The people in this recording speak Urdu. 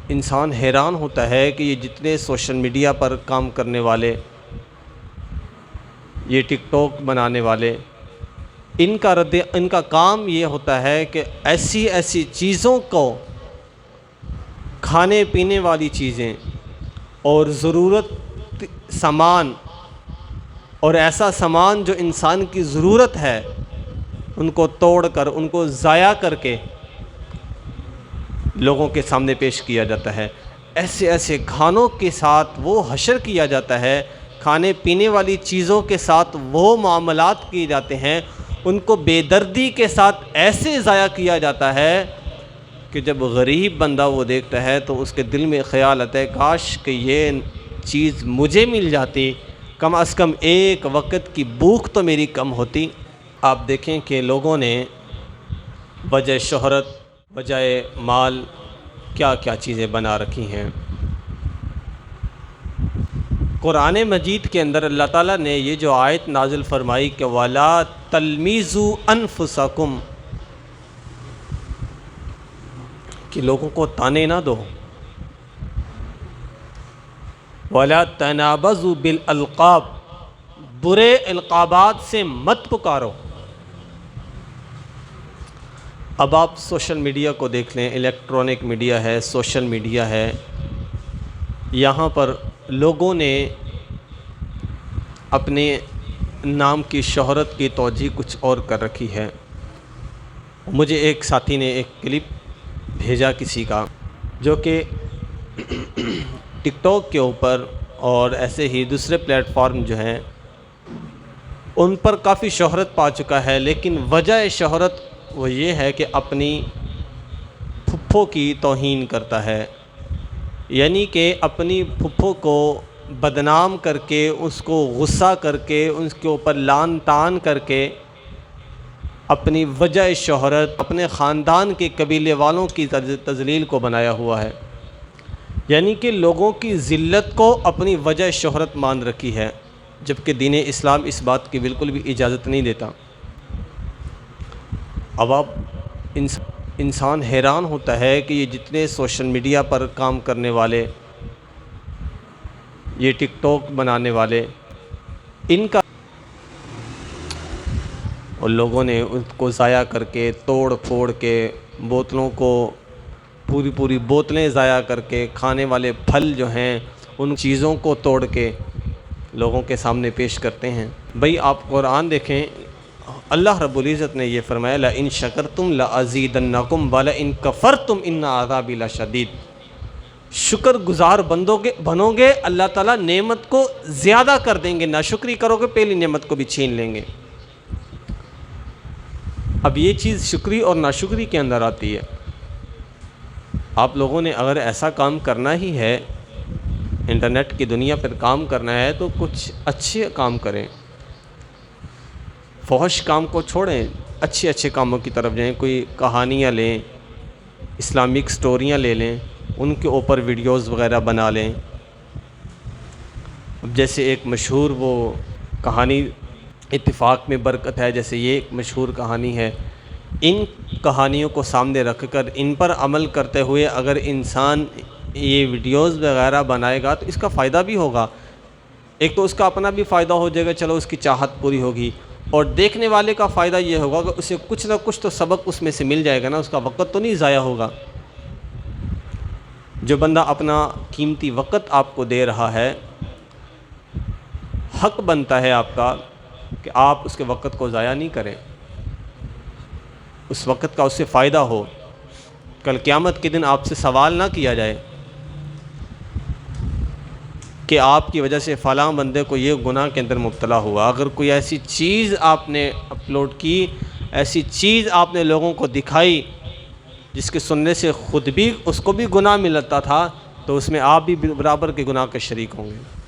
انسان حیران ہوتا ہے کہ یہ جتنے سوشل میڈیا پر کام کرنے والے، یہ ٹک ٹاک بنانے والے، ان کا کام یہ ہوتا ہے کہ ایسی چیزوں کو، کھانے پینے والی چیزیں اور ضرورت سامان اور ایسا سامان جو انسان کی ضرورت ہے، ان کو توڑ کر، ان کو ضائع کر کے لوگوں کے سامنے پیش کیا جاتا ہے۔ ایسے کھانوں کے ساتھ وہ حشر کیا جاتا ہے، کھانے پینے والی چیزوں کے ساتھ وہ معاملات کیے جاتے ہیں، ان کو بے دردی کے ساتھ ایسے ضائع کیا جاتا ہے کہ جب غریب بندہ وہ دیکھتا ہے تو اس کے دل میں خیال آتا ہے کاش کہ یہ چیز مجھے مل جاتی، کم از کم ایک وقت کی بھوک تو میری کم ہوتی۔ آپ دیکھیں کہ لوگوں نے وجہ شہرت، بجائے مال، کیا کیا چیزیں بنا رکھی ہیں۔ قرآن مجید کے اندر اللہ تعالیٰ نے یہ جو آیت نازل فرمائی کہ وَلَا تَلْمِزُوا أَنفُسَكُمْ، کہ لوگوں کو تانے نہ دو، وَلَا تَنَابَزُوا بِالْأَلْقَابِ، برے القابات سے مت پکارو۔ اب آپ سوشل میڈیا کو دیکھ لیں، الیکٹرانک میڈیا ہے، سوشل میڈیا ہے، یہاں پر لوگوں نے اپنے نام کی شہرت کی توجہ کچھ اور کر رکھی ہے۔ مجھے ایک ساتھی نے ایک کلپ بھیجا کسی کا، جو کہ ٹک ٹاک کے اوپر اور ایسے ہی دوسرے پلیٹ فارم جو ہیں ان پر کافی شہرت پا چکا ہے، لیکن وجہ شہرت وہ یہ ہے کہ اپنی پھپھو کی توہین کرتا ہے، یعنی کہ اپنی پھپھو کو بدنام کر کے، اس کو غصہ کر کے، اس کے اوپر لان تان کر کے اپنی وجہ شہرت، اپنے خاندان کے قبیلے والوں کی تذلیل کو بنایا ہوا ہے، یعنی کہ لوگوں کی ذلت کو اپنی وجہ شہرت مان رکھی ہے، جبکہ دین اسلام اس بات کی بالکل بھی اجازت نہیں دیتا۔ اب آپ انسان حیران ہوتا ہے کہ یہ جتنے سوشل میڈیا پر کام کرنے والے، یہ ٹک ٹاک بنانے والے، ان کا اور لوگوں نے اس کو ضائع کر کے، توڑ پھوڑ کے، بوتلوں کو پوری بوتلیں ضائع کر کے، کھانے والے پھل جو ہیں ان چیزوں کو توڑ کے لوگوں کے سامنے پیش کرتے ہیں۔ بھئی آپ قرآن دیکھیں، اللہ رب العزت نے یہ فرمایا لَإِن شَكَرْتُمْ لَأَزِيدَنَّكُمْ وَلَإِن كَفَرْتُمْ إِنَّ عَذَابِي لَشَدِيدٌ، شکر گزار بنو گے، اللہ تعالیٰ نعمت کو زیادہ کر دیں گے، ناشکری کرو گے پہلی نعمت کو بھی چھین لیں گے۔ اب یہ چیز شکری اور ناشکری کے اندر آتی ہے۔ آپ لوگوں نے اگر ایسا کام کرنا ہی ہے، انٹرنیٹ کی دنیا پر کام کرنا ہے، تو کچھ اچھے کام کریں، فحش کام کو چھوڑیں، اچھے کاموں کی طرف جائیں، کوئی کہانیاں لیں، اسلامک سٹوریاں لے لیں، ان کے اوپر ویڈیوز وغیرہ بنا لیں۔ اب جیسے ایک مشہور وہ کہانی اتفاق میں برکت ہے، جیسے یہ ایک مشہور کہانی ہے، ان کہانیوں کو سامنے رکھ کر ان پر عمل کرتے ہوئے اگر انسان یہ ویڈیوز وغیرہ بنائے گا تو اس کا فائدہ بھی ہوگا، ایک تو اس کا اپنا بھی فائدہ ہو جائے گا، چلو اس کی چاہت پوری ہوگی، اور دیکھنے والے کا فائدہ یہ ہوگا کہ اسے کچھ نہ کچھ تو سبق اس میں سے مل جائے گا نا، اس کا وقت تو نہیں ضائع ہوگا۔ جو بندہ اپنا قیمتی وقت آپ کو دے رہا ہے، حق بنتا ہے آپ کا کہ آپ اس کے وقت کو ضائع نہیں کریں، اس وقت کا اس سے فائدہ ہو، کل قیامت کے دن آپ سے سوال نہ کیا جائے کہ آپ کی وجہ سے فلاں بندے کو یہ گناہ کے اندر مبتلا ہوا۔ اگر کوئی ایسی چیز آپ نے اپلوڈ کی، ایسی چیز آپ نے لوگوں کو دکھائی جس کے سننے سے خود بھی اس کو بھی گناہ ملتا تھا، تو اس میں آپ بھی برابر کے گناہ کے شریک ہوں گے۔